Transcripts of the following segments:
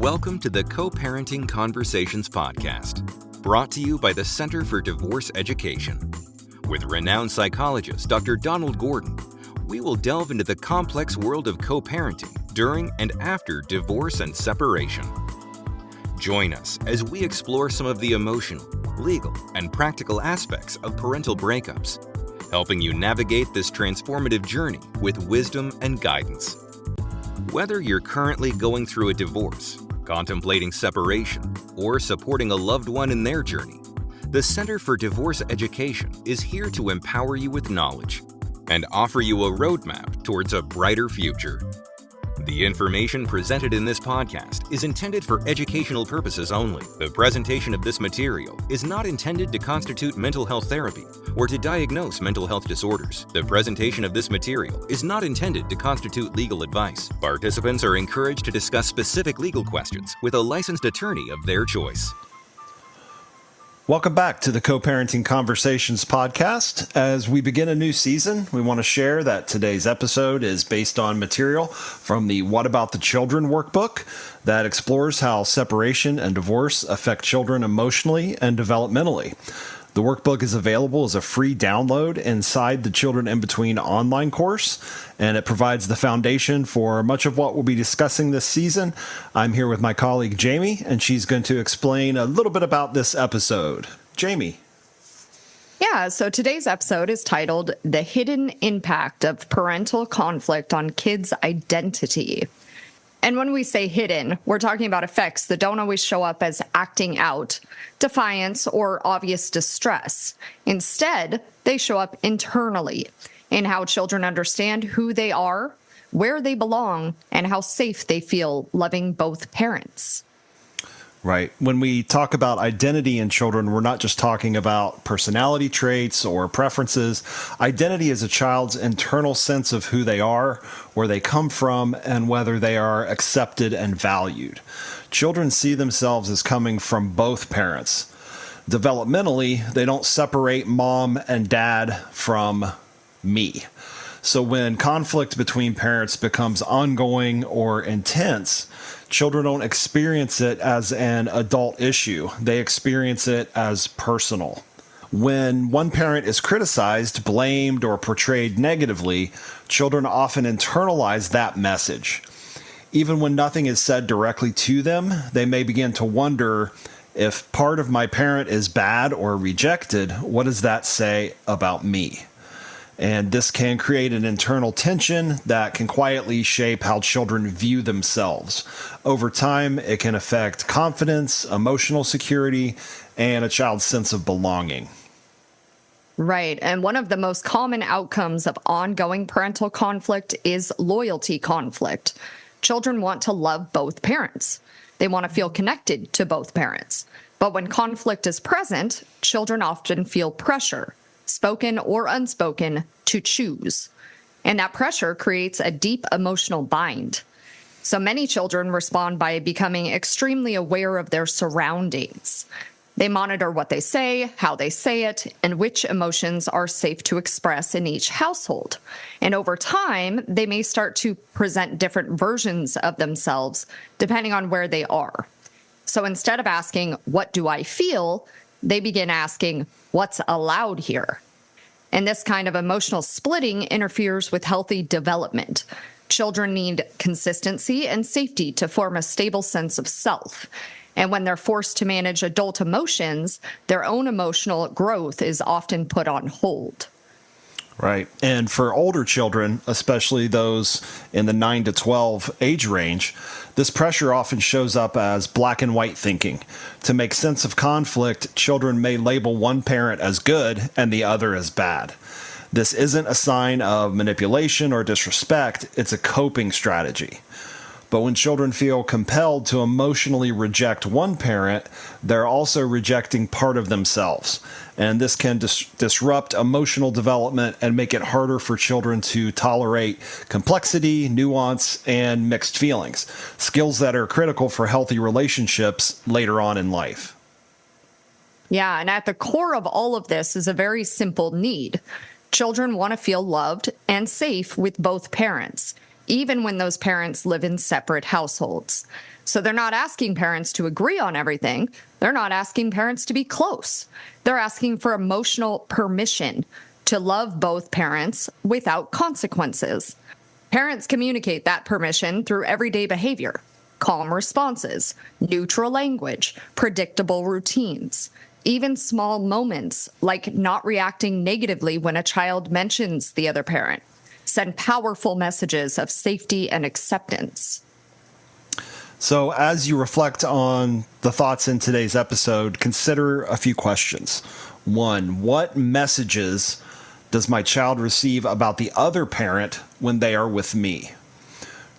Welcome to the Co-Parenting Conversations podcast, brought to you by the Center for Divorce Education. With renowned psychologist Dr. Donald Gordon, we will delve into the complex world of co-parenting during and after divorce and separation. Join us as we explore some of the emotional, legal, and practical aspects of parental breakups, helping you navigate this transformative journey with wisdom and guidance. Whether you're currently going through a divorce, contemplating separation, or supporting a loved one in their journey, the Center for Divorce Education is here to empower you with knowledge and offer you a roadmap towards a brighter future. The information presented in this podcast is intended for educational purposes only. The presentation of this material is not intended to constitute mental health therapy or to diagnose mental health disorders. The presentation of this material is not intended to constitute legal advice. Participants are encouraged to discuss specific legal questions with a licensed attorney of their choice. Welcome back to the Co-Parenting Conversations podcast. As we begin a new season, we want to share that today's episode is based on material from the What About the Children workbook that explores how separation and divorce affect children emotionally and developmentally. The workbook is available as a free download inside the Children in Between online course, and it provides the foundation for much of what we'll be discussing this season. I'm here with my colleague Jaimie, and she's going to explain a little bit about this episode. Jaimie. Yeah, so today's episode is titled The Hidden Impact of Parental Conflict on Kids' Identity. And when we say hidden, we're talking about effects that don't always show up as acting out, defiance, or obvious distress. Instead, they show up internally in how children understand who they are, where they belong, and how safe they feel loving both parents. Right. When we talk about identity in children, we're not just talking about personality traits or preferences. Identity is a child's internal sense of who they are, where they come from, and whether they are accepted and valued. Children see themselves as coming from both parents. Developmentally, they don't separate mom and dad from me. So when conflict between parents becomes ongoing or intense, children don't experience it as an adult issue. They experience it as personal. When one parent is criticized, blamed, or portrayed negatively, children often internalize that message. Even when nothing is said directly to them, they may begin to wonder, if part of my parent is bad or rejected, what does that say about me? And this can create an internal tension that can quietly shape how children view themselves. Over time, it can affect confidence, emotional security, and a child's sense of belonging. Right. And one of the most common outcomes of ongoing parental conflict is loyalty conflict. Children want to love both parents. They want to feel connected to both parents. But when conflict is present, children often feel pressure, spoken or unspoken, to choose. And that pressure creates a deep emotional bind. So many children respond by becoming extremely aware of their surroundings. They monitor what they say, how they say it, and which emotions are safe to express in each household. And over time, they may start to present different versions of themselves depending on where they are. So instead of asking, "What do I feel?" they begin asking, "What's allowed here?" And this kind of emotional splitting interferes with healthy development. Children need consistency and safety to form a stable sense of self. And when they're forced to manage adult emotions, their own emotional growth is often put on hold. Right. And for older children, especially those in the 9 to 12 age range, this pressure often shows up as black and white thinking. To make sense of conflict, children may label one parent as good and the other as bad. This isn't a sign of manipulation or disrespect, it's a coping strategy. But when children feel compelled to emotionally reject one parent, they're also rejecting part of themselves. And this can disrupt emotional development and make it harder for children to tolerate complexity, nuance, and mixed feelings, skills that are critical for healthy relationships later on in life. Yeah, and at the core of all of this is a very simple need. Children want to feel loved and safe with both parents, even when those parents live in separate households. So they're not asking parents to agree on everything. They're not asking parents to be close. They're asking for emotional permission to love both parents without consequences. Parents communicate that permission through everyday behavior, calm responses, neutral language, predictable routines, even small moments like not reacting negatively when a child mentions the other parent. Send powerful messages of safety and acceptance. So as you reflect on the thoughts in today's episode, consider a few questions. 1, what messages does my child receive about the other parent when they are with me?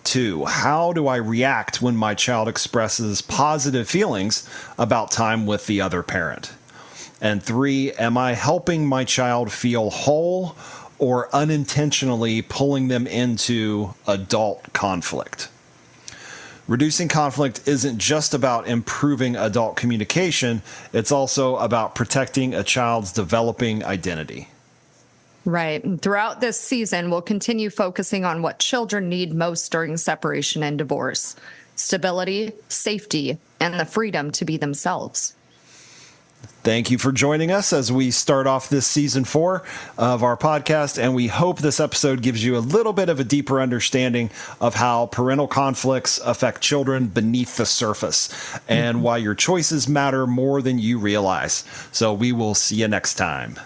2, how do I react when my child expresses positive feelings about time with the other parent? And 3, am I helping my child feel whole or unintentionally pulling them into adult conflict? Reducing conflict isn't just about improving adult communication, it's also about protecting a child's developing identity. Right. And throughout this season, we'll continue focusing on what children need most during separation and divorce: stability, safety, and the freedom to be themselves. Thank you for joining us as we start off this season 4 of our podcast, and we hope this episode gives you a little bit of a deeper understanding of how parental conflicts affect children beneath the surface and why your choices matter more than you realize. So we will see you next time.